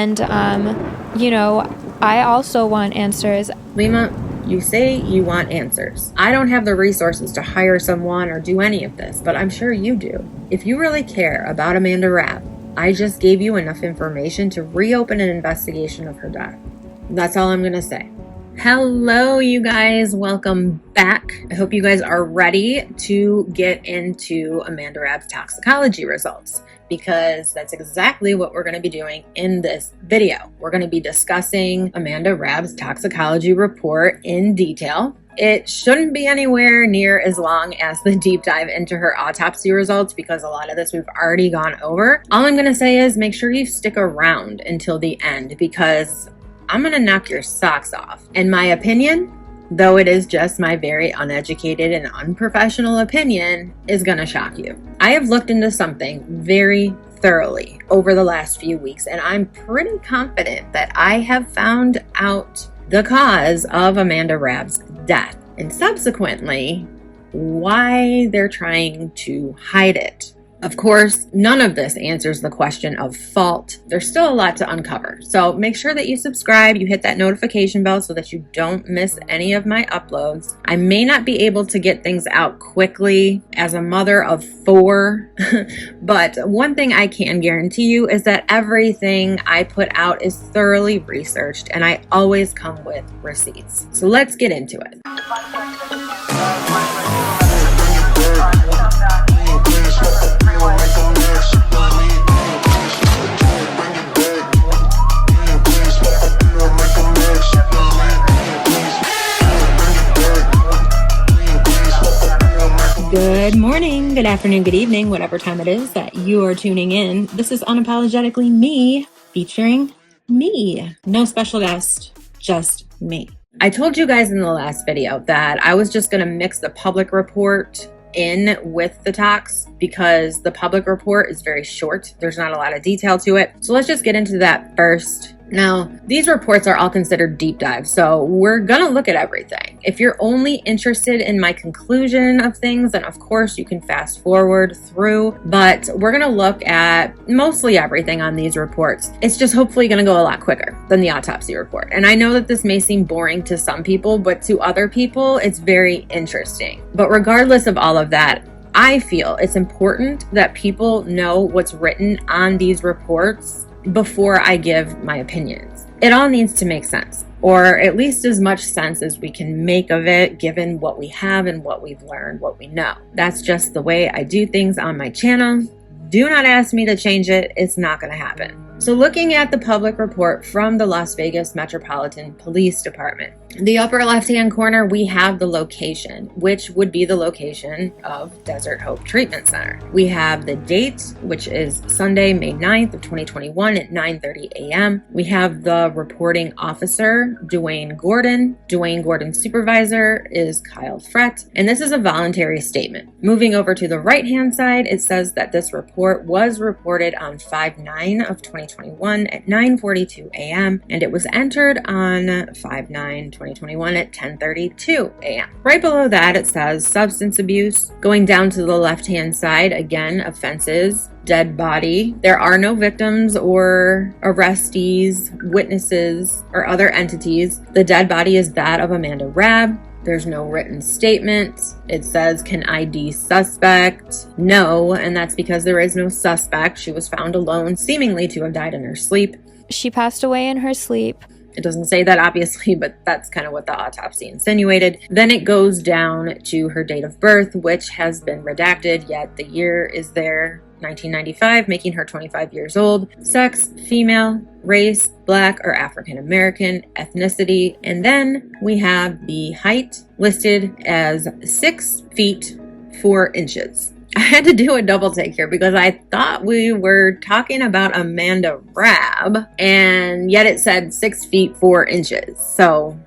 And, I also want answers. Lima, you say you want answers. I don't have the resources to hire someone or do any of this, but I'm sure you do. If you really care about Amanda Rabb, I just gave you enough information to reopen an investigation of her death. That's all I'm going to say. Hello, you guys. Welcome back. I hope you guys are ready to get into Amanda Rabb's toxicology results, because that's exactly what we're going to be doing in this video. We're going to be discussing Amanda Rabb's toxicology report in detail. It shouldn't be anywhere near as long as the deep dive into her autopsy results, because a lot of this we've already gone over. All I'm going to say is make sure you stick around until the end, because I'm going to knock your socks off. In my opinion, though it is just my very uneducated and unprofessional opinion, is going to shock you. I have looked into something very thoroughly over the last few weeks, and I'm pretty confident that I have found out the cause of Amanda Rabb's death, and subsequently why they're trying to hide it. Of course, none of this answers the question of fault. There's still a lot to uncover. So make sure that you subscribe, you hit that notification bell so that you don't miss any of my uploads. I may not be able to get things out quickly as a mother of 4, but one thing I can guarantee you is that everything I put out is thoroughly researched, and I always come with receipts. So let's get into it. Good morning, good afternoon, good evening, whatever time it is that you are tuning in. This is Unapologetically me, featuring me. No special guest, just me. I told you guys in the last video that I was just going to mix the public report in with the tox, because the public report is very short. There's not a lot of detail to it. So let's just get into that first. Now, these reports are all considered deep dives, so we're gonna look at everything. If you're only interested in my conclusion of things, then of course you can fast forward through, but we're gonna look at mostly everything on these reports. It's just hopefully gonna go a lot quicker than the autopsy report. And I know that this may seem boring to some people, but to other people, it's very interesting. But regardless of all of that, I feel it's important that people know what's written on these reports before I give my opinions. It all needs to make sense, or at least as much sense as we can make of it, given what we have and what we've learned, what we know. That's just the way I do things on my channel. Do not ask me to change it. It's not going to happen. So looking at the public report from the Las Vegas Metropolitan Police Department, the upper left-hand corner, we have the location, which would be the location of Desert Hope Treatment Center. We have the date, which is Sunday, May 9th of 2021 at 9:30 a.m. We have the reporting officer, Dwayne Gordon. Dwayne Gordon's supervisor is Kyle Frett, and this is a voluntary statement. Moving over to the right-hand side, it says that this report was reported on 5/9 of 2021 at 9:42 a.m. and it was entered on 5/9/2021 at 10:32 a.m. Right below that, it says substance abuse. Going down to the left-hand side, again, offenses, dead body. There are no victims or arrestees, witnesses, or other entities. The dead body is that of Amanda Rabb. There's no written statement. It says, can ID suspect? No, and that's because there is no suspect. She was found alone, seemingly to have died in her sleep. She passed away in her sleep. It doesn't say that, obviously, but that's kind of what the autopsy insinuated. Then it goes down to her date of birth, which has been redacted, yet the year is there, 1995, making her 25 years old. Sex, female. Race, Black or African American. Ethnicity. And then we have the height listed as 6 feet 4 inches. I had to do a double take here because I thought we were talking about Amanda Rabb, and yet it said 6 feet 4 inches. So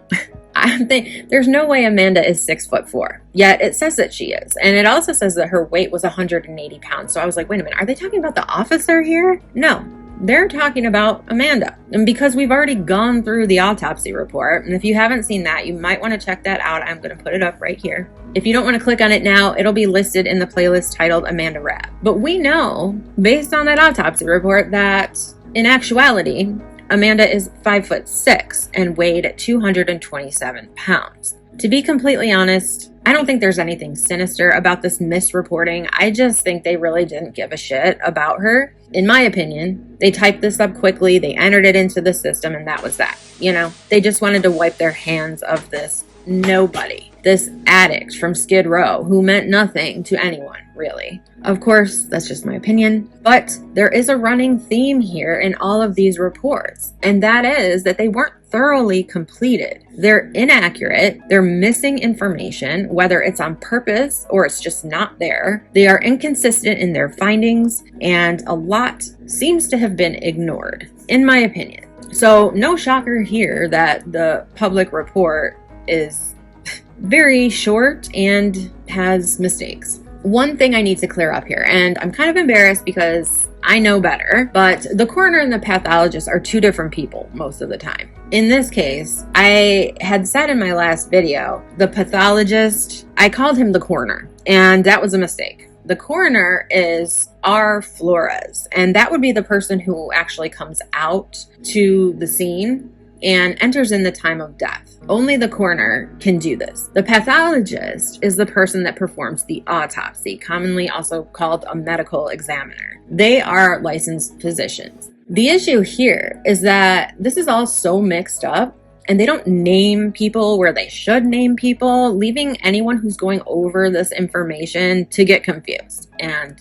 I think there's no way Amanda is 6'4", yet it says that she is. And it also says that her weight was 180 pounds. So I was like, wait a minute, are they talking about the officer here? No, they're talking about Amanda. And because we've already gone through the autopsy report, and if you haven't seen that, you might want to check that out. I'm going to put it up right here. If you don't want to click on it now, it'll be listed in the playlist titled Amanda Rabb. But we know, based on that autopsy report, that in actuality, Amanda is 5'6" and weighed 227 pounds. To be completely honest, I don't think there's anything sinister about this misreporting. I just think they really didn't give a shit about her. In my opinion, they typed this up quickly, they entered it into the system, and that was that. They just wanted to wipe their hands of this nobody, this addict from Skid Row who meant nothing to anyone, really. Of course, that's just my opinion, but there is a running theme here in all of these reports, and that is that they weren't thoroughly completed. They're inaccurate, they're missing information, whether it's on purpose or it's just not there. They are inconsistent in their findings, and a lot seems to have been ignored, in my opinion. So no shocker here that the public report is very short and has mistakes. One thing I need to clear up here, and I'm kind of embarrassed because I know better, but the coroner and the pathologist are two different people most of the time. In this case, I had said in my last video, the pathologist, I called him the coroner, and that was a mistake. The coroner is R. Flores, and that would be the person who actually comes out to the scene and enters in the time of death. Only the coroner can do this. The pathologist is the person that performs the autopsy, commonly also called a medical examiner. They are licensed physicians. The issue here is that this is all so mixed up, and they don't name people where they should name people, leaving anyone who's going over this information to get confused. And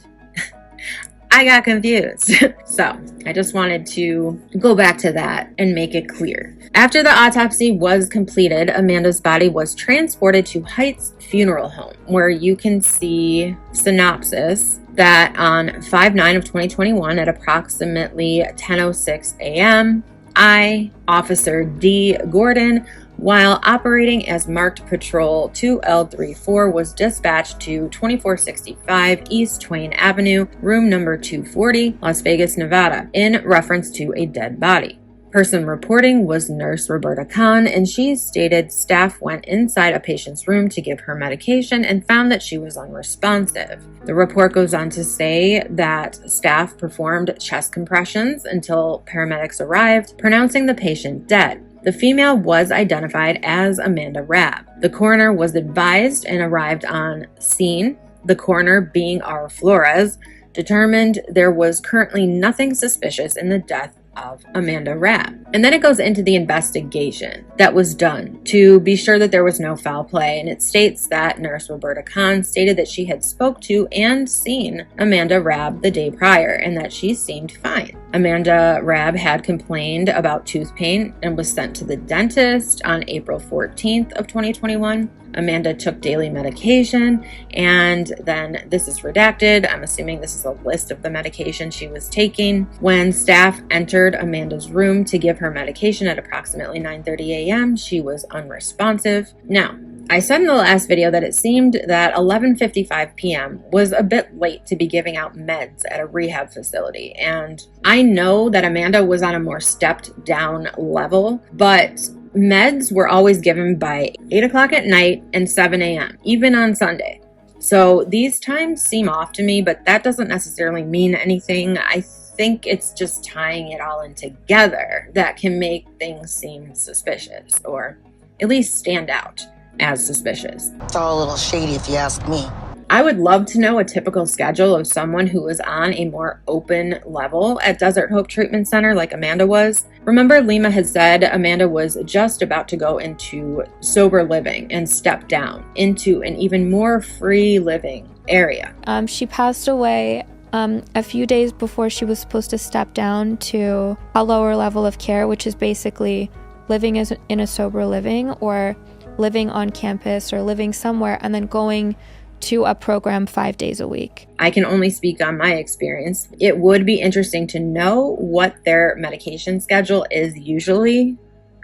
I got confused. So I just wanted to go back to that and make it clear. After the autopsy was completed, Amanda's body was transported to Heights Funeral Home, where you can see synopsis that on 5/9 of 2021 at approximately 10:06 a.m., I, Officer D. Gordon, while operating as marked patrol 2L34, was dispatched to 2465 East Twain Avenue, room number 240, Las Vegas, Nevada, in reference to a dead body. Person reporting was Nurse Roberta Kahn, and she stated staff went inside a patient's room to give her medication and found that she was unresponsive. The report goes on to say that staff performed chest compressions until paramedics arrived, pronouncing the patient dead. The female was identified as Amanda Rabb. The coroner was advised and arrived on scene. The coroner, being R. Flores, determined there was currently nothing suspicious in the death of Amanda Rabb. And then it goes into the investigation that was done to be sure that there was no foul play, and it states that Nurse Roberta Kahn stated that she had spoke to and seen Amanda Rabb the day prior and that she seemed fine. Amanda Rabb had complained about tooth pain and was sent to the dentist on April 14th of 2021. Amanda took daily medication, and then this is redacted. I'm assuming this is a list of the medication she was taking. When staff entered Amanda's room to give her medication at approximately 9:30 a.m., she was unresponsive. Now, I said in the last video that it seemed that 11:55 p.m. was a bit late to be giving out meds at a rehab facility, and I know that Amanda was on a more stepped down level, but meds were always given by 8 o'clock at night and 7 a.m., even on Sunday. So these times seem off to me, but that doesn't necessarily mean anything. I think it's just tying it all in together that can make things seem suspicious, or at least stand out as suspicious. It's all a little shady if you ask me. I would love to know a typical schedule of someone who was on a more open level at Desert Hope Treatment Center like Amanda was. Remember, Lima had said Amanda was just about to go into sober living and step down into an even more free living area. She passed away a few days before she was supposed to step down to a lower level of care, which is basically living as in a sober living, or living on campus, or living somewhere and then going to a program 5 days a week. I can only speak on my experience. It would be interesting to know what their medication schedule is usually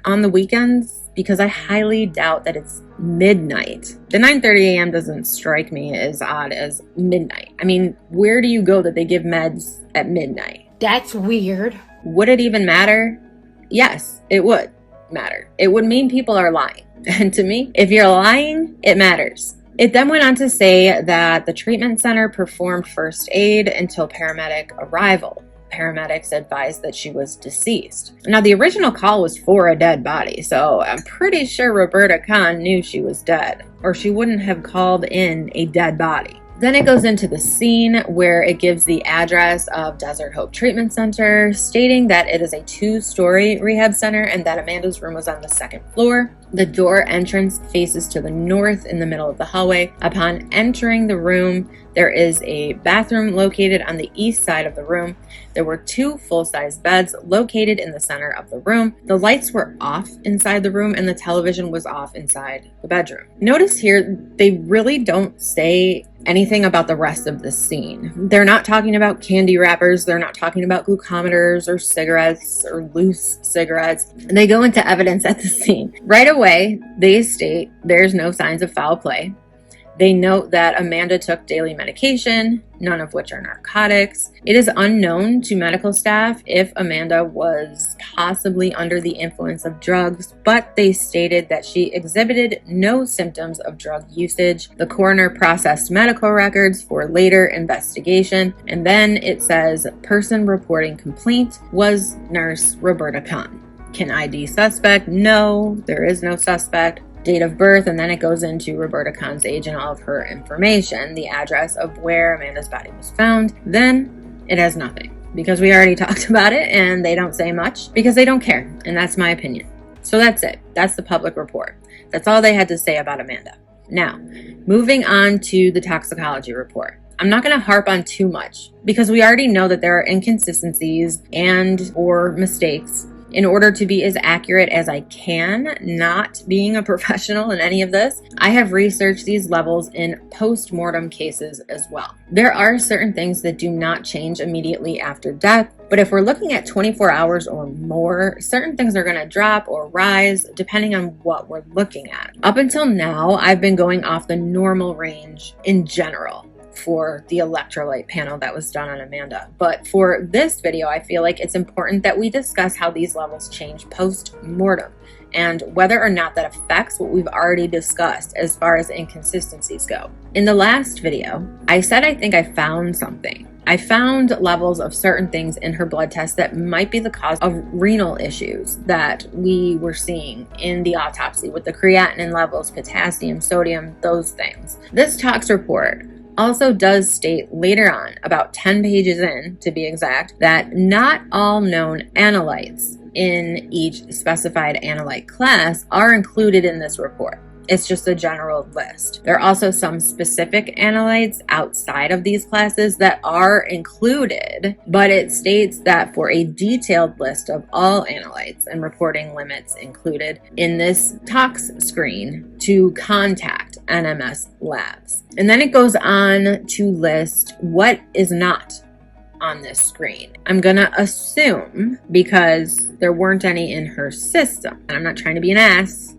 on the weekends, because I highly doubt that it's midnight. The 9:30 a.m. doesn't strike me as odd as midnight. I mean, where do you go that they give meds at midnight? That's weird. Would it even matter? Yes, it would matter. It would mean people are lying. And to me, if you're lying, it matters. It then went on to say that the treatment center performed first aid until paramedic arrival. paramedics advised that she was deceased. Now, the original call was for a dead body, so I'm pretty sure Roberta Kahn knew she was dead, or she wouldn't have called in a dead body. Then it goes into the scene where it gives the address of Desert Hope Treatment Center, stating that it is a 2-story rehab center and that Amanda's room was on the 2nd floor. The door entrance faces to the north in the middle of the hallway. Upon entering the room, there is a bathroom located on the east side of the room. There were 2 full-size beds located in the center of the room. The lights were off inside the room and the television was off inside the bedroom. Notice here, they really don't say anything about the rest of the scene. They're not talking about candy wrappers. They're not talking about glucometers or cigarettes or loose cigarettes. They go into evidence at the scene. Right away, they state there's no signs of foul play. They note that Amanda took daily medication, none of which are narcotics. It is unknown to medical staff if Amanda was possibly under the influence of drugs, but they stated that she exhibited no symptoms of drug usage. The coroner processed medical records for later investigation, and then it says, person reporting complaint was nurse Roberta Kahn. Can ID suspect? No, there is no suspect. Date of birth, and then it goes into Roberta Kahn's age and all of her information, the address of where Amanda's body was found. Then it has nothing, because we already talked about it and they don't say much because they don't care, and that's my opinion. So that's it. That's the public report. That's all they had to say about Amanda. Now, moving on to the toxicology report. I'm not going to harp on too much because we already know that there are inconsistencies and or mistakes. In order to be as accurate as I can, not being a professional in any of this, I have researched these levels in post-mortem cases as well. There are certain things that do not change immediately after death, but if we're looking at 24 hours or more, certain things are going to drop or rise depending on what we're looking at. Up until now, I've been going off the normal range in general for the electrolyte panel that was done on Amanda. But for this video, I feel like it's important that we discuss how these levels change post-mortem and whether or not that affects what we've already discussed as far as inconsistencies go. In the last video, I said I think I found something. I found levels of certain things in her blood test that might be the cause of renal issues that we were seeing in the autopsy with the creatinine levels, potassium, sodium, those things. This tox report also does state later on, about 10 pages in to be exact, that not all known analytes in each specified analyte class are included in this report. It's just a general list. There are also some specific analytes outside of these classes that are included, but it states that for a detailed list of all analytes and reporting limits included in this tox screen to contact NMS labs. And then it goes on to list what is not on this screen. I'm gonna assume, because there weren't any in her system, and I'm not trying to be an ass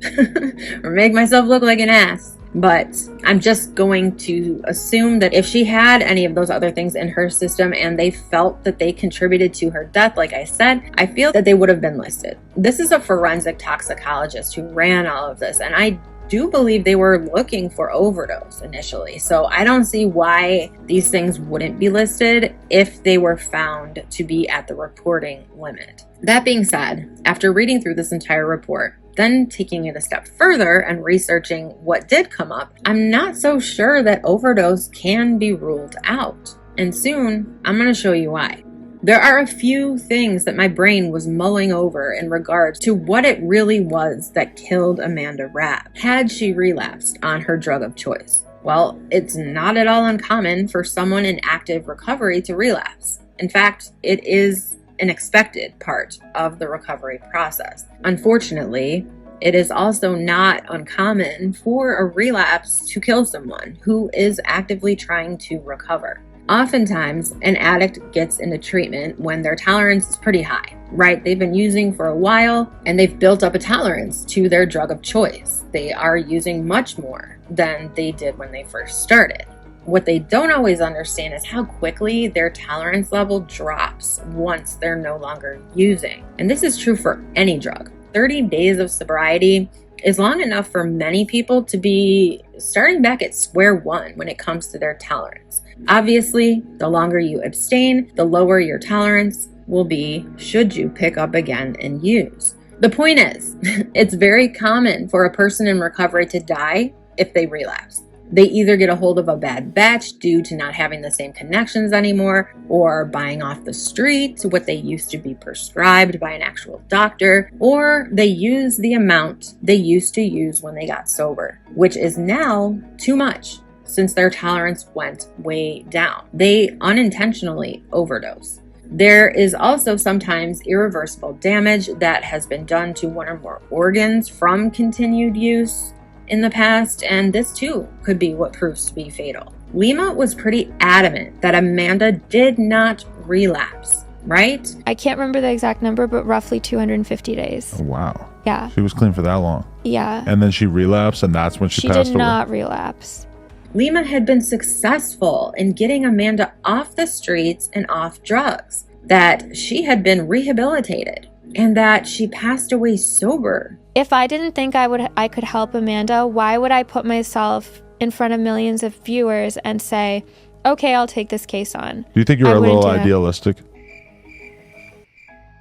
or make myself look like an ass, but I'm just going to assume that if she had any of those other things in her system and they felt that they contributed to her death, like I said, I feel that they would have been listed. This is a forensic toxicologist who ran all of this, and I do believe they were looking for overdose initially. So I don't see why these things wouldn't be listed if they were found to be at the reporting limit. That being said, after reading through this entire report, then taking it a step further and researching what did come up, I'm not so sure that overdose can be ruled out. And soon, I'm going to show you why. There are a few things that my brain was mulling over in regards to what it really was that killed Amanda Rabb. Had she relapsed on her drug of choice? Well, it's not at all uncommon for someone in active recovery to relapse. In fact, it is an expected part of the recovery process. Unfortunately, it is also not uncommon for a relapse to kill someone who is actively trying to recover. Oftentimes, an addict gets into treatment when their tolerance is pretty high, right? They've been using for a while and they've built up a tolerance to their drug of choice. They are using much more than they did when they first started. What they don't always understand is how quickly their tolerance level drops once they're no longer using. And this is true for any drug. 30 days of sobriety is long enough for many people to be starting back at square one when it comes to their tolerance. Obviously, the longer you abstain, the lower your tolerance will be should you pick up again and use. The point is, it's very common for a person in recovery to die if they relapse. They either get a hold of a bad batch due to not having the same connections anymore, or buying off the street what they used to be prescribed by an actual doctor, or they use the amount they used to use when they got sober, which is now too much since their tolerance went way down. They unintentionally overdose. There is also sometimes irreversible damage that has been done to one or more organs from continued use in the past, and this too could be what proves to be fatal. Lima was pretty adamant that Amanda did not relapse, right? I can't remember the exact number, but roughly 250 days. Oh, wow. Yeah. She was clean for that long. Yeah. And then she relapsed, and that's when she passed away. She did not relapse. Lima had been successful in getting Amanda off the streets and off drugs, that she had been rehabilitated, and that she passed away sober. If I didn't think I could help Amanda, why would I put myself in front of millions of viewers and say, okay, I'll take this case on? Do you think you're a little idealistic?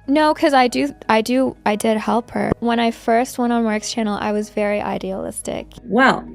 No, because I did help her. When I first went on Mark's channel, I was very idealistic. Well,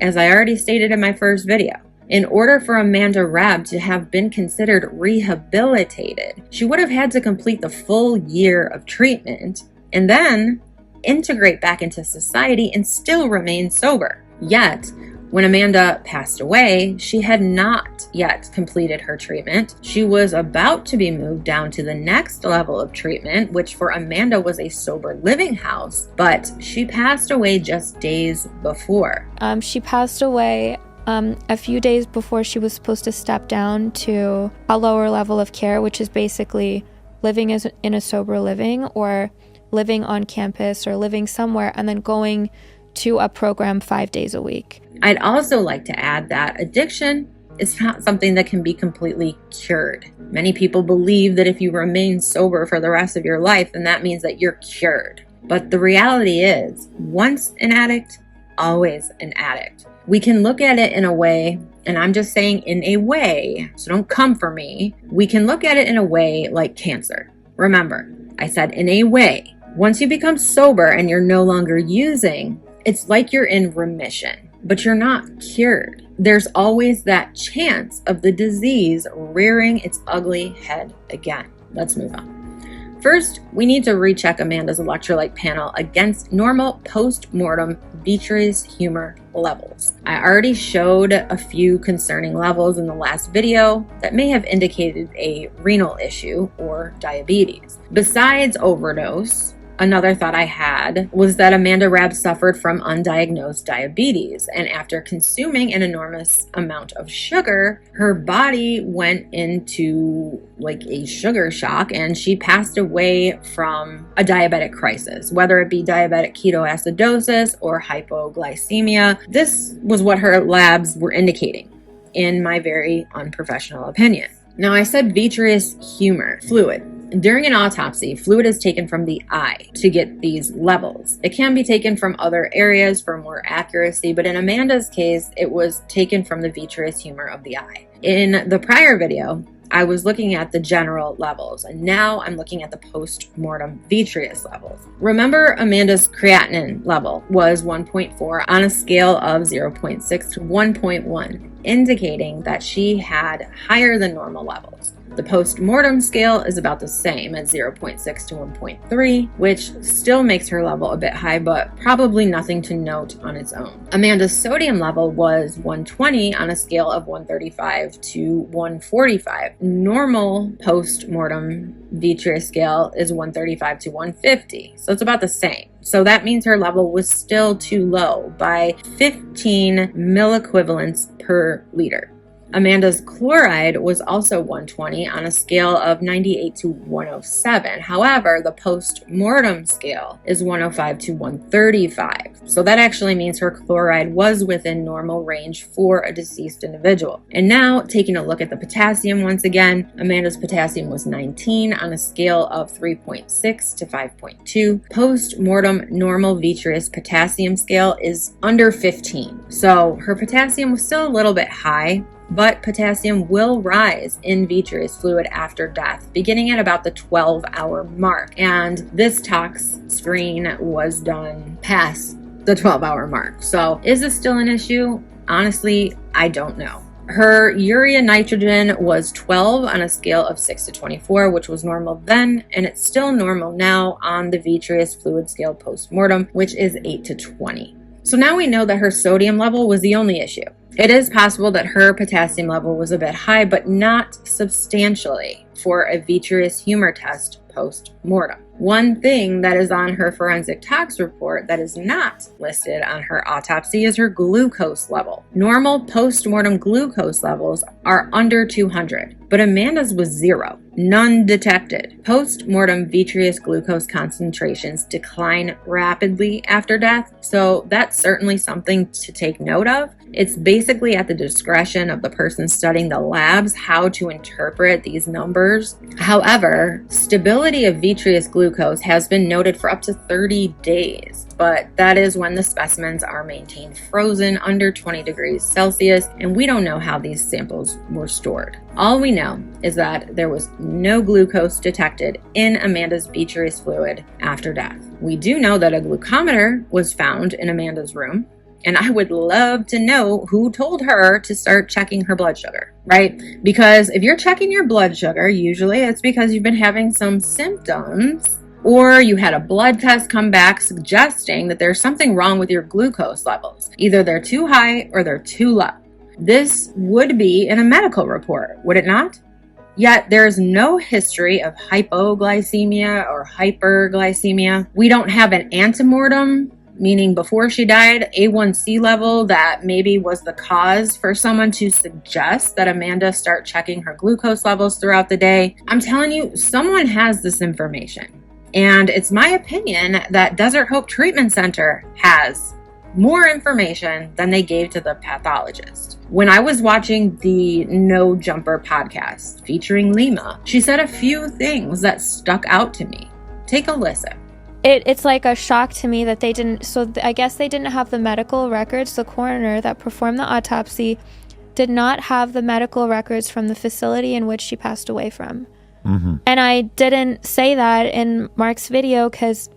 as I already stated in my first video, in order for Amanda Rabb to have been considered rehabilitated, she would have had to complete the full year of treatment and then integrate back into society and still remain sober. Yet, when Amanda passed away, she had not yet completed her treatment. She was about to be moved down to the next level of treatment, which for Amanda was a sober living house, but she passed away just days before. She passed away a few days before she was supposed to step down to a lower level of care, which is basically living in a sober living, or living on campus, or living somewhere and then going to a program 5 days a week. I'd also like to add that addiction is not something that can be completely cured. Many people believe that if you remain sober for the rest of your life, then that means that you're cured. But the reality is, once an addict, always an addict. We can look at it in a way, and I'm just saying in a way, so don't come for me. We can look at it in a way like cancer. Remember, I said in a way. Once you become sober and you're no longer using, it's like you're in remission, but you're not cured. There's always that chance of the disease rearing its ugly head again. Let's move on. First, we need to recheck Amanda's electrolyte panel against normal post-mortem vitreous humor levels. I already showed a few concerning levels in the last video that may have indicated a renal issue or diabetes. Besides overdose, another thought I had was that Amanda Rabb suffered from undiagnosed diabetes, and after consuming an enormous amount of sugar, her body went into like a sugar shock and she passed away from a diabetic crisis, whether it be diabetic ketoacidosis or hypoglycemia. This was what her labs were indicating, in my very unprofessional opinion. Now, I said vitreous humor fluid. During an autopsy, fluid is taken from the eye to get these levels. It can be taken from other areas for more accuracy, but in Amanda's case, it was taken from the vitreous humor of the eye. In the prior video, I was looking at the general levels, and now I'm looking at the post-mortem vitreous levels. Remember, Amanda's creatinine level was 1.4 on a scale of 0.6 to 1.1, indicating that she had higher than normal levels. The post-mortem scale is about the same at 0.6 to 1.3, which still makes her level a bit high, but probably nothing to note on its own. Amanda's sodium level was 120 on a scale of 135 to 145. Normal post-mortem vitreous scale is 135 to 150, so it's about the same. So that means her level was still too low by 15 milliequivalents per liter. Amanda's chloride was also 120 on a scale of 98 to 107. However, the post-mortem scale is 105 to 135. So that actually means her chloride was within normal range for a deceased individual. And now, taking a look at the potassium once again, Amanda's potassium was 19 on a scale of 3.6 to 5.2. Post-mortem normal vitreous potassium scale is under 15. So her potassium was still a little bit high, but potassium will rise in vitreous fluid after death, beginning at about the 12-hour mark. And this tox screen was done past the 12-hour mark. So is this still an issue? Honestly, I don't know. Her urea nitrogen was 12 on a scale of 6 to 24, which was normal then, and it's still normal now on the vitreous fluid scale post-mortem, which is 8 to 20. So now we know that her sodium level was the only issue. It is possible that her potassium level was a bit high, but not substantially for a vitreous humor test post-mortem. One thing that is on her forensic tox report that is not listed on her autopsy is her glucose level. Normal post-mortem glucose levels are under 200, but Amanda's was 0, none detected. Post-mortem vitreous glucose concentrations decline rapidly after death, so that's certainly something to take note of. It's basically at the discretion of the person studying the labs how to interpret these numbers. However, stability of vitreous glucose has been noted for up to 30 days, but that is when the specimens are maintained frozen under 20 degrees Celsius, and we don't know how these samples were stored. All we know is that there was no glucose detected in Amanda's vitreous fluid after death. We do know that a glucometer was found in Amanda's room, and I would love to know who told her to start checking her blood sugar, right? Because if you're checking your blood sugar, usually it's because you've been having some symptoms, or you had a blood test come back suggesting that there's something wrong with your glucose levels. Either they're too high or they're too low. This would be in a medical report, would it not? Yet there is no history of hypoglycemia or hyperglycemia. We don't have an antemortem, meaning before she died, A1C level that maybe was the cause for someone to suggest that Amanda start checking her glucose levels throughout the day. I'm telling you, someone has this information. And it's my opinion that Desert Hope Treatment Center has more information than they gave to the pathologist. When I was watching the No Jumper podcast featuring Lima, she said a few things that stuck out to me. Take a listen. It's like a shock to me that they didn't, I guess they didn't have the medical records. The coroner that performed the autopsy did not have the medical records from the facility in which she passed away from. Mm-hmm. And I didn't say that in Mark's video because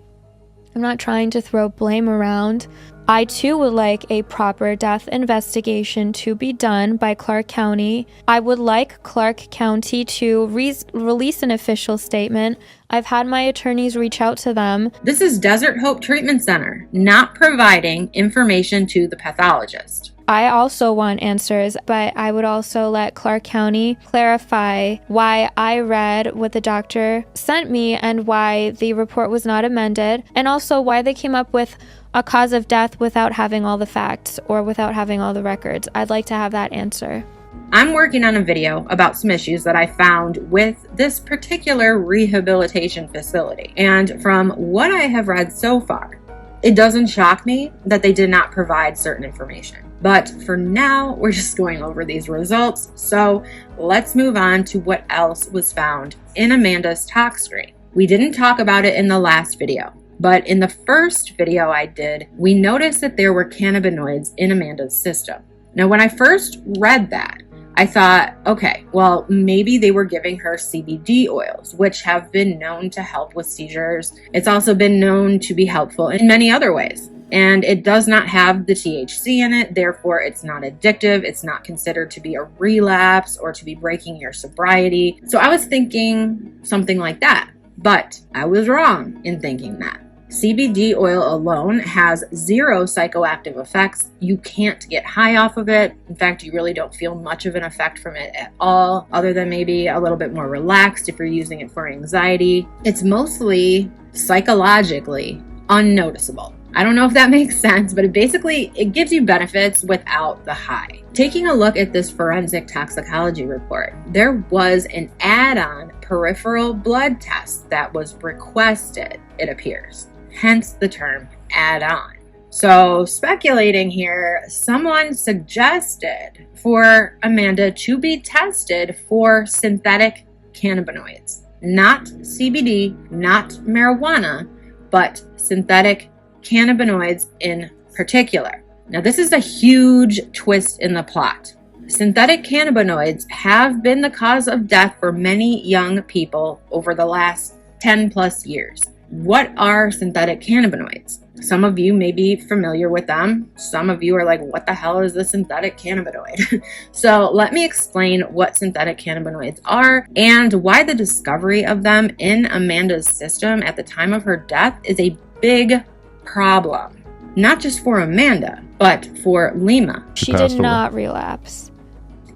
I'm not trying to throw blame around. I too would like a proper death investigation to be done by Clark County. I would like Clark County to release an official statement. I've had my attorneys reach out to them. This is Desert Hope Treatment Center not providing information to the pathologist. I also want answers, but I would also let Clark County clarify why I read what the doctor sent me and why the report was not amended, and also why they came up with a cause of death without having all the facts or without having all the records. I'd like to have that answer. I'm working on a video about some issues that I found with this particular rehabilitation facility. And from what I have read so far, it doesn't shock me that they did not provide certain information. But for now, we're just going over these results. So let's move on to what else was found in Amanda's tox screen. We didn't talk about it in the last video, but in the first video I did, we noticed that there were cannabinoids in Amanda's system. Now, when I first read that, I thought, okay, well, maybe they were giving her CBD oils, which have been known to help with seizures. It's also been known to be helpful in many other ways. And it does not have the THC in it, therefore it's not addictive. It's not considered to be a relapse or to be breaking your sobriety. So I was thinking something like that, but I was wrong in thinking that. CBD oil alone has 0 psychoactive effects. You can't get high off of it. In fact, you really don't feel much of an effect from it at all, other than maybe a little bit more relaxed if you're using it for anxiety. It's mostly psychologically unnoticeable. I don't know if that makes sense, but it gives you benefits without the high. Taking a look at this forensic toxicology report, there was an add-on peripheral blood test that was requested, it appears. Hence the term add-on. So speculating here, someone suggested for Amanda to be tested for synthetic cannabinoids. Not CBD, not marijuana, but synthetic cannabinoids in particular. Now, this is a huge twist in the plot. Synthetic cannabinoids have been the cause of death for many young people over the last 10 plus years. What are synthetic cannabinoids? Some of you may be familiar with them. Some of you are like, what the hell is a synthetic cannabinoid? So let me explain what synthetic cannabinoids are and why the discovery of them in Amanda's system at the time of her death is a big problem. Not just for Amanda, but for Lima. She did not relapse.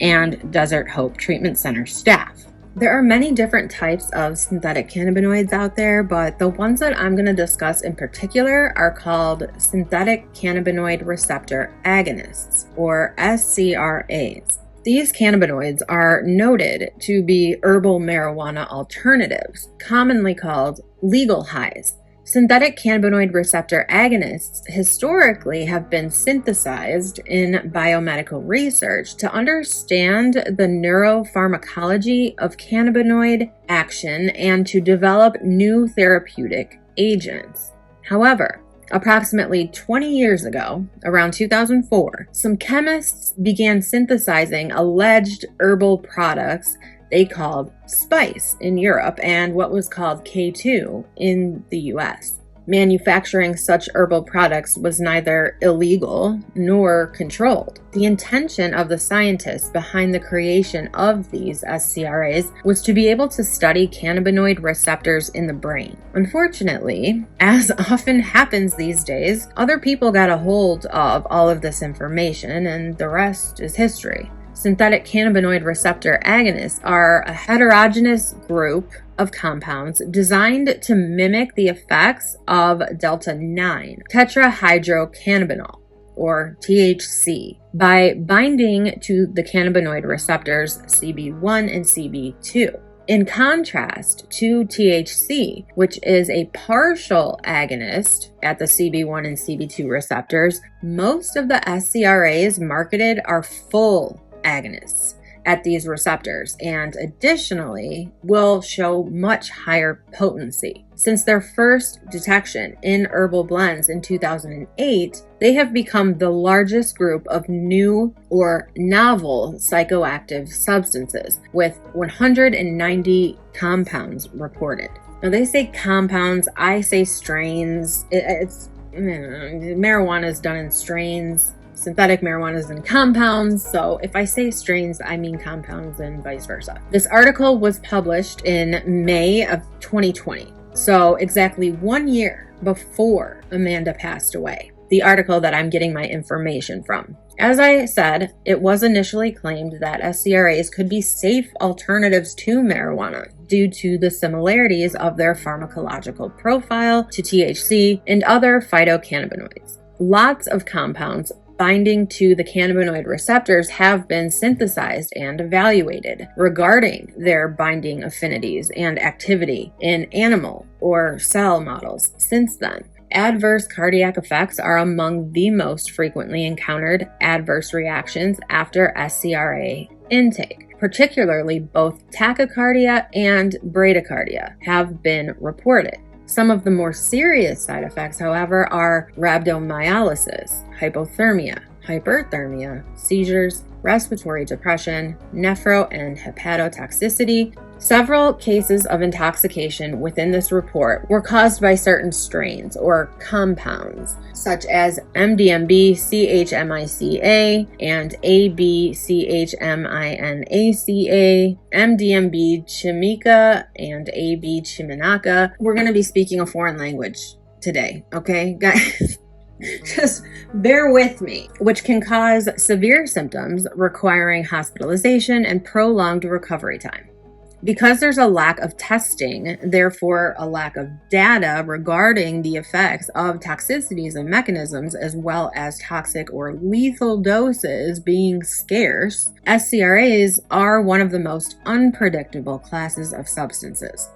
And Desert Hope Treatment Center staff. There are many different types of synthetic cannabinoids out there, but the ones that I'm going to discuss in particular are called synthetic cannabinoid receptor agonists, or SCRAs. These cannabinoids are noted to be herbal marijuana alternatives, commonly called legal highs. Synthetic cannabinoid receptor agonists historically have been synthesized in biomedical research to understand the neuropharmacology of cannabinoid action and to develop new therapeutic agents. However, approximately 20 years ago, around 2004, some chemists began synthesizing alleged herbal products they called spice in Europe and what was called K2 in the US. Manufacturing such herbal products was neither illegal nor controlled. The intention of the scientists behind the creation of these SCRAs was to be able to study cannabinoid receptors in the brain. Unfortunately, as often happens these days, other people got a hold of all of this information and the rest is history. Synthetic cannabinoid receptor agonists are a heterogeneous group of compounds designed to mimic the effects of delta-9 tetrahydrocannabinol, or THC, by binding to the cannabinoid receptors CB1 and CB2. In contrast to THC, which is a partial agonist at the CB1 and CB2 receptors, most of the SCRAs marketed are full agonists at these receptors and additionally will show much higher potency. Since their first detection in herbal blends in 2008, they have become the largest group of new or novel psychoactive substances with 190 compounds reported. Now they say compounds, I say strains. Marijuana is done in strains. Synthetic marijuana is in compounds, so if I say strains, I mean compounds and vice versa. This article was published in May of 2020, so exactly 1 year before Amanda passed away. The article that I'm getting my information from. As I said, it was initially claimed that SCRAs could be safe alternatives to marijuana due to the similarities of their pharmacological profile to THC and other phytocannabinoids. Lots of compounds binding to the cannabinoid receptors have been synthesized and evaluated regarding their binding affinities and activity in animal or cell models since then. Adverse cardiac effects are among the most frequently encountered adverse reactions after SCRA intake. Particularly both tachycardia and bradycardia have been reported. Some of the more serious side effects, however, are rhabdomyolysis, hypothermia, hyperthermia, seizures, respiratory depression, nephro and hepatotoxicity. Several cases of intoxication within this report were caused by certain strains or compounds, such as MDMB-CHMICA and AB-CHMINACA, MDMB-Chimica, and AB-Chiminaca. We're going to be speaking a foreign language today, okay, guys? Just bear with me, which can cause severe symptoms requiring hospitalization and prolonged recovery time. Because there's a lack of testing, therefore a lack of data regarding the effects of toxicities and mechanisms, as well as toxic or lethal doses being scarce, SCRAs are one of the most unpredictable classes of substances.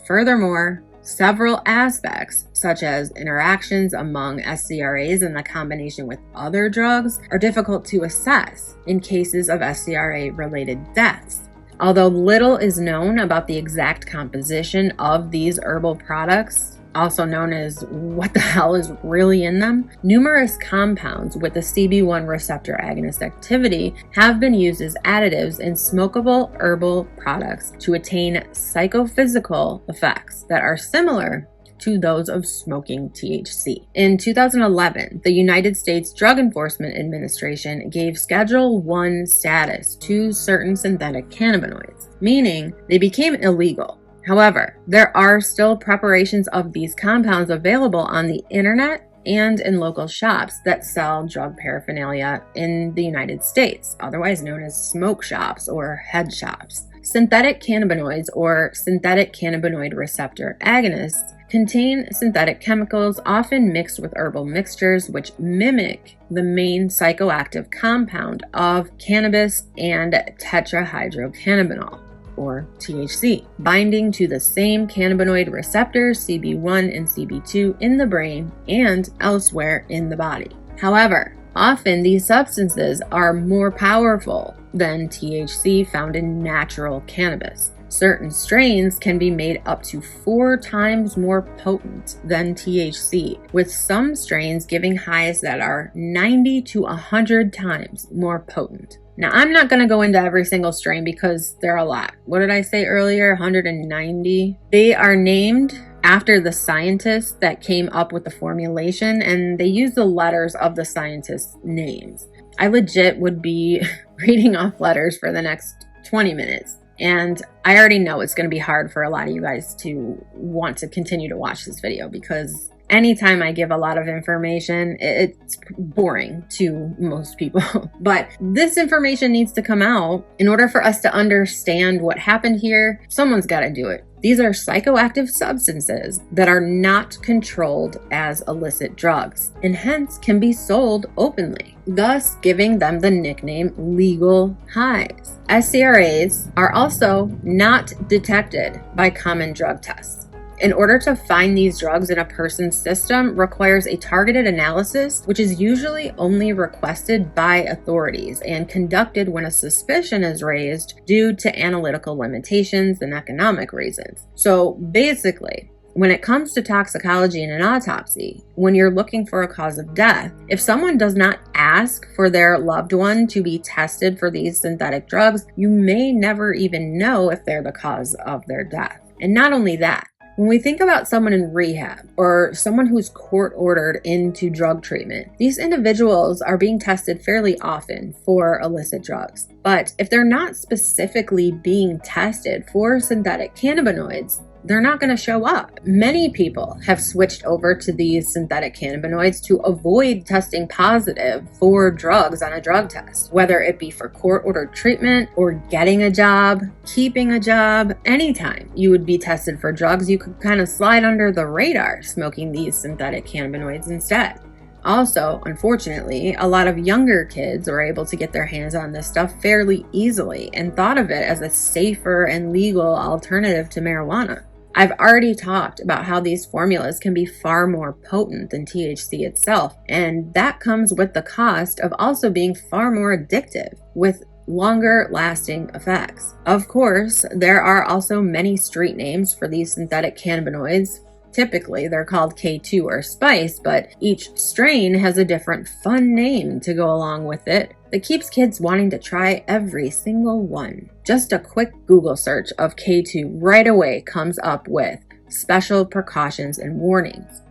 Furthermore, several aspects, such as interactions among SCRAs and the combination with other drugs, are difficult to assess in cases of SCRA-related deaths. Although little is known about the exact composition of these herbal products, also known as what the hell is really in them, numerous compounds with the CB1 receptor agonist activity have been used as additives in smokable herbal products to attain psychophysical effects that are similar to those of smoking THC. In 2011, the United States Drug Enforcement Administration gave Schedule 1 status to certain synthetic cannabinoids, meaning they became illegal. However, there are still preparations of these compounds available on the internet and in local shops that sell drug paraphernalia in the United States, otherwise known as smoke shops or head shops. Synthetic cannabinoids or synthetic cannabinoid receptor agonists contain synthetic chemicals often mixed with herbal mixtures which mimic the main psychoactive compound of cannabis and tetrahydrocannabinol, or THC, binding to the same cannabinoid receptors CB1 and CB2 in the brain and elsewhere in the body. However, often these substances are more powerful than THC found in natural cannabis. Certain strains can be made up to 4 times more potent than THC, with some strains giving highs that are 90 to 100 times more potent. Now, I'm not going to go into every single strain because there are a lot. What did I say earlier? 190? They are named after the scientists that came up with the formulation, and they use the letters of the scientists' names. I legit would be reading off letters for the next 20 minutes. And I already know it's going to be hard for a lot of you guys to want to continue to watch this video because anytime I give a lot of information, it's boring to most people. But this information needs to come out in order for us to understand what happened here. Someone's got to do it. These are psychoactive substances that are not controlled as illicit drugs and hence can be sold openly, thus giving them the nickname legal highs. SCRAs are also not detected by common drug tests. In order to find these drugs in a person's system requires a targeted analysis, which is usually only requested by authorities and conducted when a suspicion is raised due to analytical limitations and economic reasons. So basically, when it comes to toxicology and an autopsy, when you're looking for a cause of death, if someone does not ask for their loved one to be tested for these synthetic drugs, you may never even know if they're the cause of their death. And not only that, when we think about someone in rehab or someone who's court-ordered into drug treatment, these individuals are being tested fairly often for illicit drugs. But if they're not specifically being tested for synthetic cannabinoids, they're not going to show up. Many people have switched over to these synthetic cannabinoids to avoid testing positive for drugs on a drug test, whether it be for court-ordered treatment or getting a job, keeping a job. Anytime you would be tested for drugs, you could kind of slide under the radar smoking these synthetic cannabinoids instead. Also, unfortunately, a lot of younger kids are able to get their hands on this stuff fairly easily and thought of it as a safer and legal alternative to marijuana. I've already talked about how these formulas can be far more potent than THC itself, and that comes with the cost of also being far more addictive with longer lasting effects. Of course, there are also many street names for these synthetic cannabinoids. Typically, they're called K2 or spice, but each strain has a different fun name to go along with it that keeps kids wanting to try every single one. Just a quick Google search of K2 right away comes up with special precautions and warnings.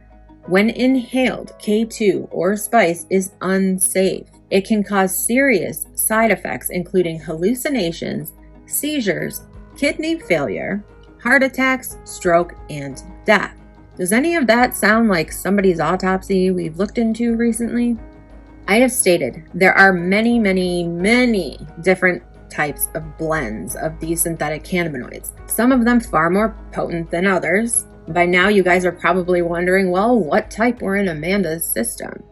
When inhaled, K2 or spice is unsafe. It can cause serious side effects including hallucinations, seizures, kidney failure, heart attacks, stroke, and death. Does any of that sound like somebody's autopsy we've looked into recently? I have stated there are many different types of blends of these synthetic cannabinoids. Some of them far more potent than others. By now you guys are probably wondering, well, what type were in Amanda's system?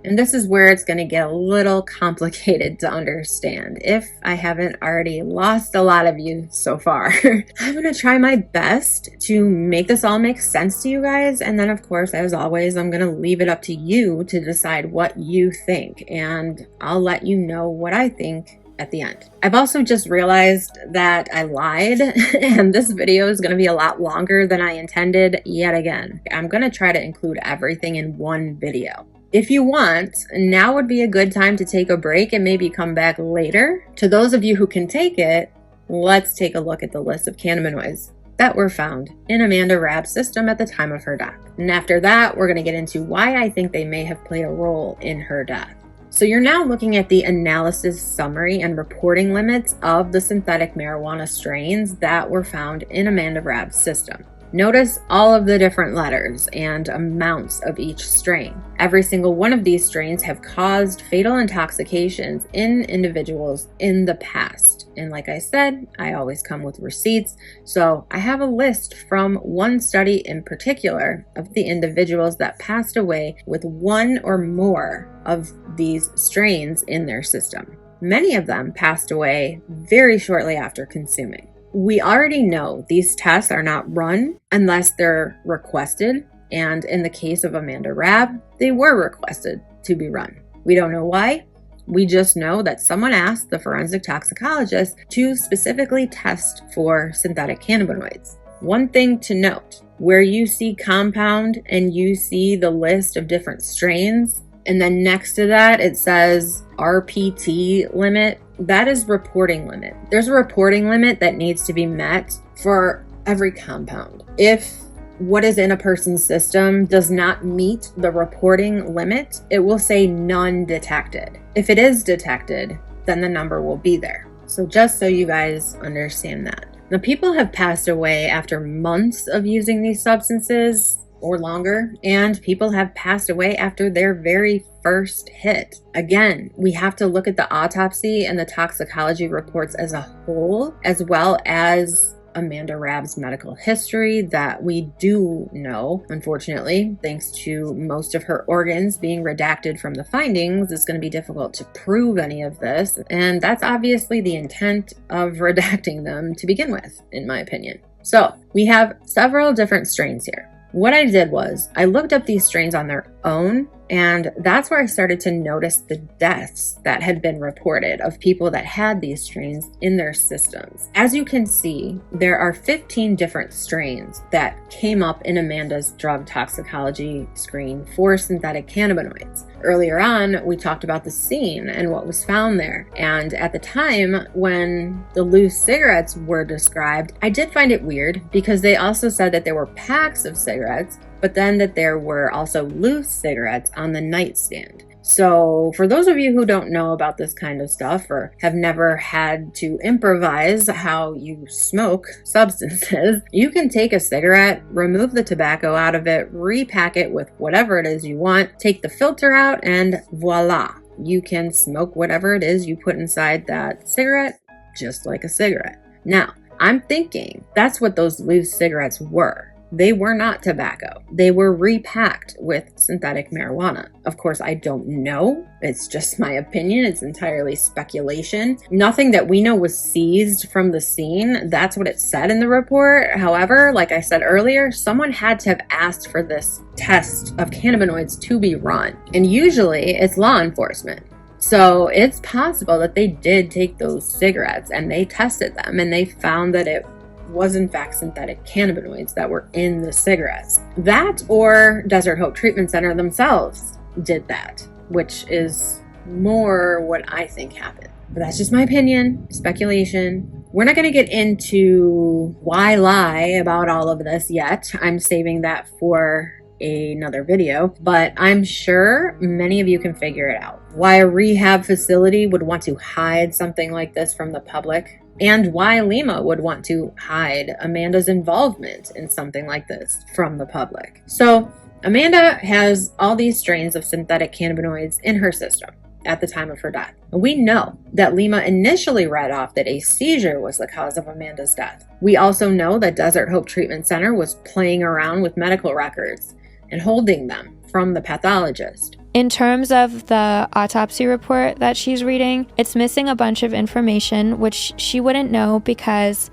And this is where it's going to get a little complicated to understand, if I haven't already lost a lot of you so far. I'm going to try my best to make this all make sense to you guys. And then, of course, as always, I'm going to leave it up to you to decide what you think. And I'll let you know what I think at the end. I've also just realized that I lied and this video is going to be a lot longer than I intended yet again. I'm going to try to include everything in one video. If you want, now would be a good time to take a break and maybe come back later. To those of you who can take it, let's take a look at the list of cannabinoids that were found in Amanda Rabb's system at the time of her death. And after that, we're going to get into why I think they may have played a role in her death. So you're now looking at the analysis summary and reporting limits of the synthetic marijuana strains that were found in Amanda Rabb's system. Notice all of the different letters and amounts of each strain. Every single one of these strains have caused fatal intoxications in individuals in the past. And like I said, I always come with receipts. So I have a list from one study in particular of the individuals that passed away with one or more of these strains in their system. Many of them passed away very shortly after consuming. We already know these tests are not run unless they're requested, and in the case of Amanda Rabb, they were requested to be run. We don't know why. We just know that someone asked the forensic toxicologist to specifically test for synthetic cannabinoids. One thing to note, where you see compound and you see the list of different strains, and then next to that it says RPT limit, that is reporting limit. There's a reporting limit that needs to be met for every compound. If what is in a person's system does not meet the reporting limit, it will say none detected. If it is detected, then the number will be there. So just so you guys understand that. Now, people have passed away after months of using these substances or longer, and people have passed away after their very first hit. Again, we have to look at the autopsy and the toxicology reports as a whole, as well as Amanda Rabb's medical history that we do know. Unfortunately, thanks to most of her organs being redacted from the findings, it's going to be difficult to prove any of this, and that's obviously the intent of redacting them to begin with, in my opinion. So we have several different strains here. What I did was I looked up these strains on their own, and that's where I started to notice the deaths that had been reported of people that had these strains in their systems. As you can see, there are 15 different strains that came up in Amanda's drug toxicology screen for synthetic cannabinoids. Earlier on, we talked about the scene and what was found there. And at the time when the loose cigarettes were described, I did find it weird because they also said that there were packs of cigarettes, but then that there were also loose cigarettes on the nightstand. So for those of you who don't know about this kind of stuff or have never had to improvise how you smoke substances, you can take a cigarette, remove the tobacco out of it, repack it with whatever it is you want, take the filter out, and voila, you can smoke whatever it is you put inside that cigarette, just like a cigarette. Now, I'm thinking that's what those loose cigarettes were. They were not tobacco. They were repacked with synthetic marijuana. Of course, I don't know. It's just my opinion. It's entirely speculation. Nothing that we know was seized from the scene. That's what it said in the report. However, like I said earlier, someone had to have asked for this test of cannabinoids to be run. And usually it's law enforcement. So it's possible that they did take those cigarettes and they tested them and they found that it was in fact synthetic cannabinoids that were in the cigarettes. That or Desert Hope Treatment Center themselves did that, which is more what I think happened. But that's just my opinion, speculation. We're not going to get into why lie about all of this yet. I'm saving that for another video, but I'm sure many of you can figure it out. Why a rehab facility would want to hide something like this from the public, and why Lima would want to hide Amanda's involvement in something like this from the public. So Amanda has all these strains of synthetic cannabinoids in her system at the time of her death. We know that Lima initially read off that a seizure was the cause of Amanda's death. We also know that Desert Hope Treatment Center was playing around with medical records and holding them from the pathologist. In terms of the autopsy report that she's reading, it's missing a bunch of information, which she wouldn't know because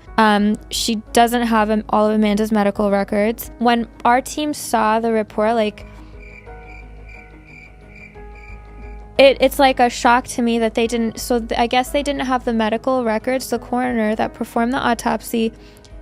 she doesn't have all of Amanda's medical records. When our team saw the report, it's like a shock to me that they didn't. So I guess they didn't have the medical records. The coroner that performed the autopsy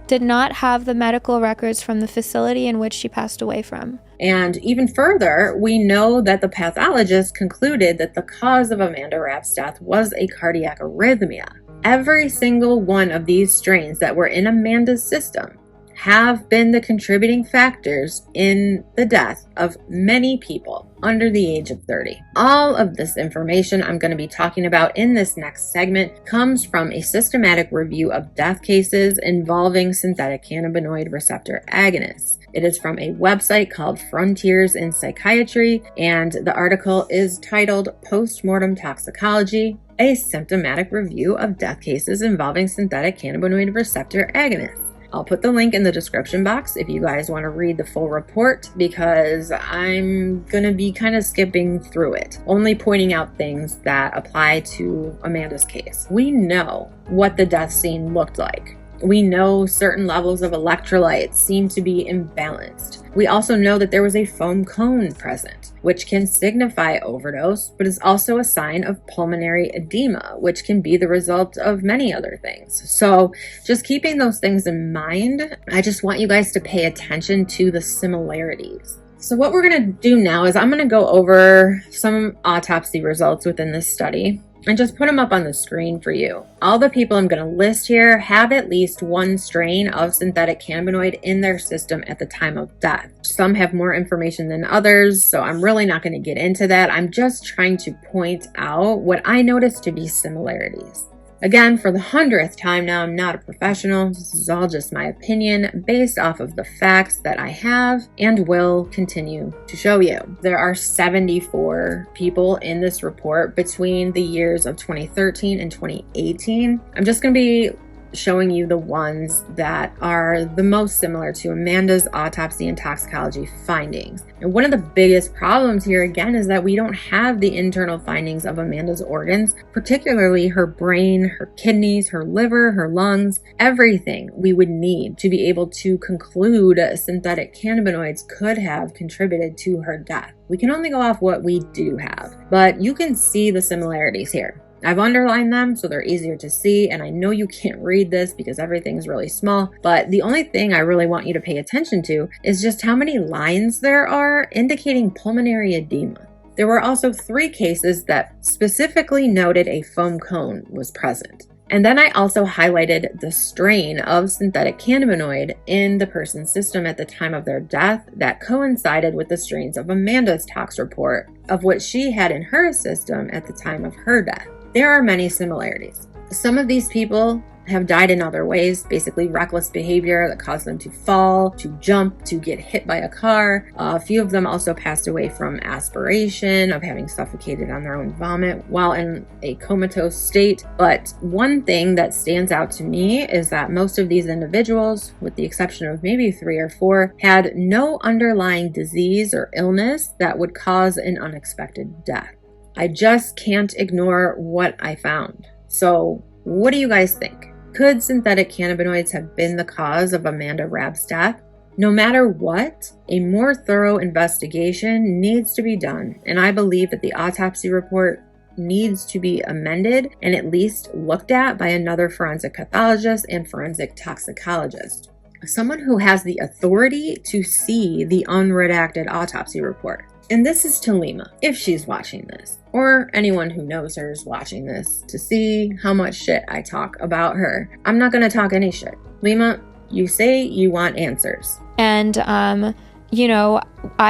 did not have the medical records from the facility in which she passed away from. And even further, we know that the pathologist concluded that the cause of Amanda Rapp's death was a cardiac arrhythmia. Every single one of these strains that were in Amanda's system have been the contributing factors in the death of many people under the age of 30. All of this information I'm going to be talking about in this next segment comes from a systematic review of death cases involving synthetic cannabinoid receptor agonists. It is from a website called Frontiers in Psychiatry, and the article is titled Postmortem Toxicology, a symptomatic review of death cases involving synthetic cannabinoid receptor agonists. I'll put the link in the description box if you guys want to read the full report, because I'm going to be kind of skipping through it, only pointing out things that apply to Amanda's case. We know what the death scene looked like. We know certain levels of electrolytes seem to be imbalanced. We also know that there was a foam cone present, which can signify overdose, but is also a sign of pulmonary edema, which can be the result of many other things. So just keeping those things in mind, I just want you guys to pay attention to the similarities. So what we're going to do now is I'm going to go over some autopsy results within this study and just put them up on the screen for you. All the people I'm going to list here have at least one strain of synthetic cannabinoid in their system at the time of death. Some have more information than others, so I'm really not going to get into that. I'm just trying to point out what I noticed to be similarities. Again, for the 100th time now, I'm not a professional. This is all just my opinion based off of the facts that I have and will continue to show you. There are 74 people in this report between the years of 2013 and 2018. I'm just going to be showing you the ones that are the most similar to Amanda's autopsy and toxicology findings. And one of the biggest problems here again is that we don't have the internal findings of Amanda's organs, particularly her brain, her kidneys, her liver, her lungs, everything we would need to be able to conclude synthetic cannabinoids could have contributed to her death. We can only go off what we do have, but you can see the similarities here. I've underlined them so they're easier to see, and I know you can't read this because everything's really small, but the only thing I really want you to pay attention to is just how many lines there are indicating pulmonary edema. There were also 3 cases that specifically noted a foam cone was present. And then I also highlighted the strain of synthetic cannabinoid in the person's system at the time of their death that coincided with the strains of Amanda's tox report, of what she had in her system at the time of her death. There are many similarities. Some of these people have died in other ways, basically reckless behavior that caused them to fall, to jump, to get hit by a car. A few of them also passed away from aspiration, of having suffocated on their own vomit while in a comatose state. But one thing that stands out to me is that most of these individuals, with the exception of maybe 3 or 4, had no underlying disease or illness that would cause an unexpected death. I just can't ignore what I found. So what do you guys think? Could synthetic cannabinoids have been the cause of Amanda Rapp's death? No matter what, a more thorough investigation needs to be done, and I believe that the autopsy report needs to be amended and at least looked at by another forensic pathologist and forensic toxicologist. Someone who has the authority to see the unredacted autopsy report. And this is to Lima, if she's watching this, or anyone who knows her is watching this, to see how much shit I talk about her. I'm not going to talk any shit. Lima, you say you want answers. And, I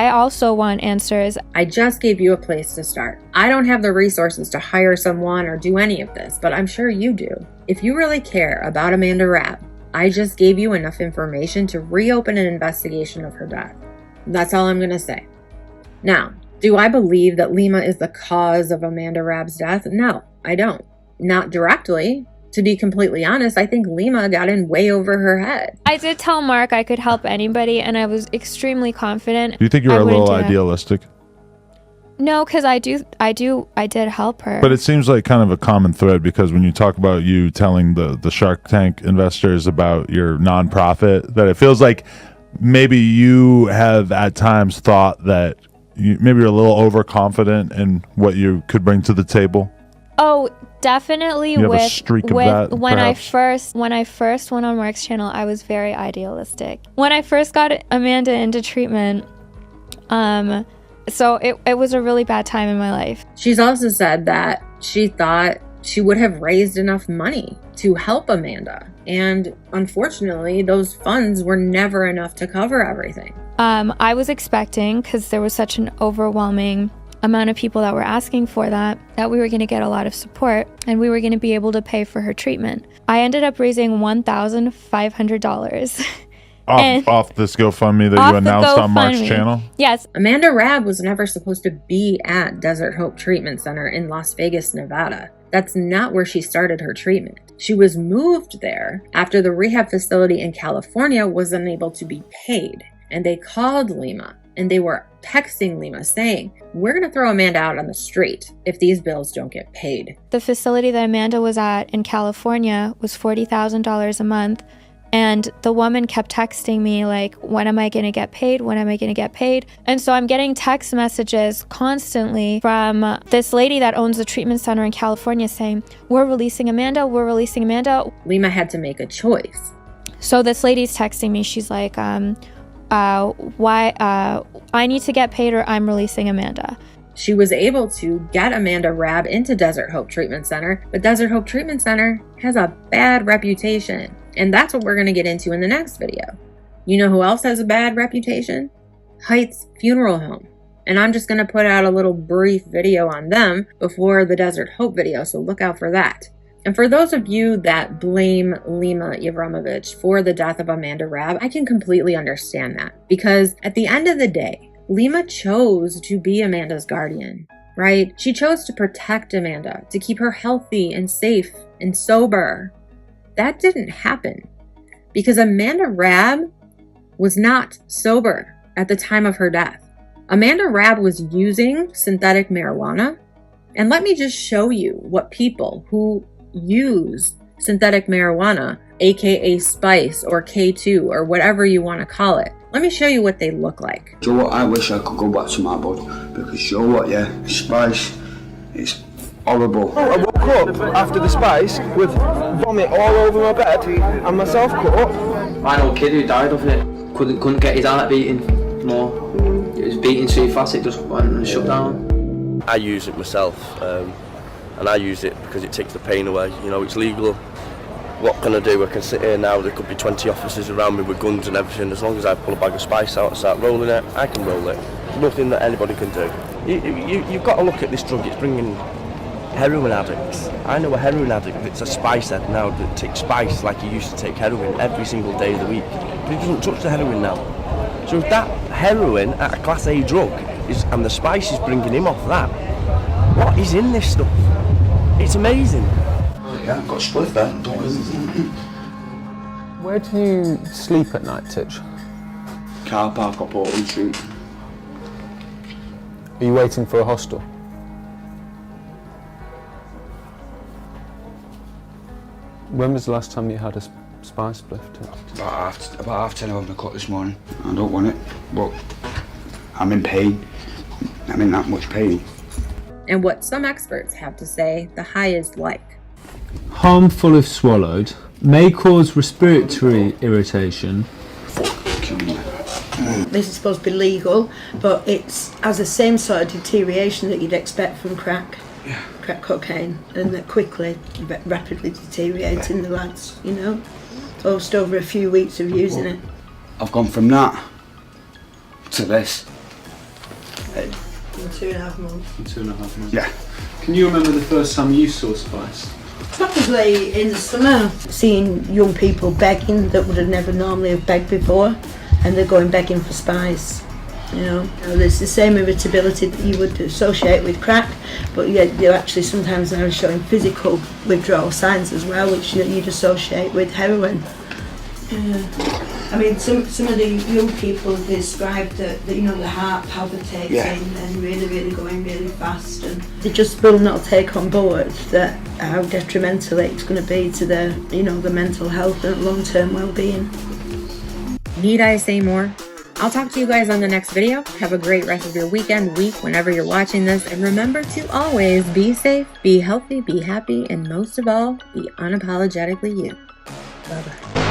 also want answers. I just gave you a place to start. I don't have the resources to hire someone or do any of this, but I'm sure you do. If you really care about Amanda Rabb, I just gave you enough information to reopen an investigation of her death. That's all I'm going to say. Now, do I believe that Lima is the cause of Amanda Rapp's death? No, I don't. Not directly. To be completely honest, I think Lima got in way over her head. I did tell Mark I could help anybody, and I was extremely confident. Do you think you were a little idealistic? No, because I did help her. But it seems like kind of a common thread, because when you talk about you telling the Shark Tank investors about your nonprofit, that it feels like maybe you have at times thought that maybe you're a little overconfident in what you could bring to the table? Oh, definitely. You have a streak of that, when perhaps? I first went on Mark's channel, I was very idealistic. When I first got Amanda into treatment, so it was a really bad time in my life. She's also said that she thought she would have raised enough money to help Amanda. And unfortunately, those funds were never enough to cover everything. I was expecting, because there was such an overwhelming amount of people that were asking for that we were going to get a lot of support and we were going to be able to pay for her treatment. I ended up raising $1,500. Off this GoFundMe that you announced on Mark's channel? Yes. Amanda Rabb was never supposed to be at Desert Hope Treatment Center in Las Vegas, Nevada. That's not where she started her treatment. She was moved there after the rehab facility in California was unable to be paid. And they called Lima and they were texting Lima saying, we're going to throw Amanda out on the street if these bills don't get paid. The facility that Amanda was at in California was $40,000 a month. And the woman kept texting me like, when am I going to get paid? When am I going to get paid? And so I'm getting text messages constantly from this lady that owns the treatment center in California saying, we're releasing Amanda, we're releasing Amanda. Lima had to make a choice. So this lady's texting me. She's like, I need to get paid or I'm releasing Amanda. She was able to get Amanda Rabb into Desert Hope Treatment Center, but Desert Hope Treatment Center has a bad reputation. And that's what we're going to get into in the next video. You know who else has a bad reputation? Heights Funeral Home. And I'm just going to put out a little brief video on them before the Desert Hope video, so look out for that. And for those of you that blame Lima Yevramovich for the death of Amanda Rabb, I can completely understand that. Because at the end of the day, Lima chose to be Amanda's guardian, right? She chose to protect Amanda, to keep her healthy and safe and sober. That didn't happen because Amanda Rabb was not sober at the time of her death. Amanda Rabb was using synthetic marijuana. And let me just show you what people who use synthetic marijuana, aka spice or K2 or whatever you want to call it, let me show you what they look like. Do you know what? I wish I could go back to my bud because you know what, yeah, spice, it's horrible. I woke up after the spice with vomit all over my bed and myself cut. My old kid who died of it couldn't get his heart beating more. It was beating too fast, it just went and shut down. I use it myself, and I use it because it takes the pain away. You know, it's legal. What can I do? I can sit here now, there could be 20 officers around me with guns and everything. As long as I pull a bag of spice out and start rolling it, I can roll it. Nothing that anybody can do. You've got to look at this drug, it's bringing heroin addicts. I know a heroin addict that's a spice head now that takes spice like he used to take heroin every single day of the week. But he doesn't touch the heroin now. So if that heroin at a class A drug and the spice is bringing him off that, what is in this stuff? It's amazing. Yeah, I've got a spliff there. Where do you sleep at night, Titch? Car park up Portland Street. Are you waiting for a hostel? When was the last time you had a spice spliff, Titch? About half 10 of them to cut this morning. I don't want it, but I'm in pain. I'm in that much pain. And what some experts have to say the high is like. Harmful if swallowed, may cause respiratory irritation. This is supposed to be legal, but it has the same sort of deterioration that you'd expect from crack cocaine, and that quickly, rapidly deteriorates in the lads, you know, just over a few weeks of using it. I've gone from that to this. In 2.5 months. In 2.5 months. Yeah. Can you remember the first time you saw spice? Probably in the summer, seeing young people begging that would have never normally have begged before, and they're going begging for spice. You know, there's the same irritability that you would associate with crack, but yet you're actually sometimes now showing physical withdrawal signs as well, which you'd associate with heroin. I mean, some of the young people described that you know, the heart palpitating and really going really fast, and they just will not take on board that how detrimental it's going to be to their, you know, the mental health and long-term well-being. Need I say more? I'll talk to you guys on the next video. Have a great rest of your weekend, week, whenever you're watching this. And remember to always be safe, be healthy, be happy, and most of all, be unapologetically you. Bye-bye.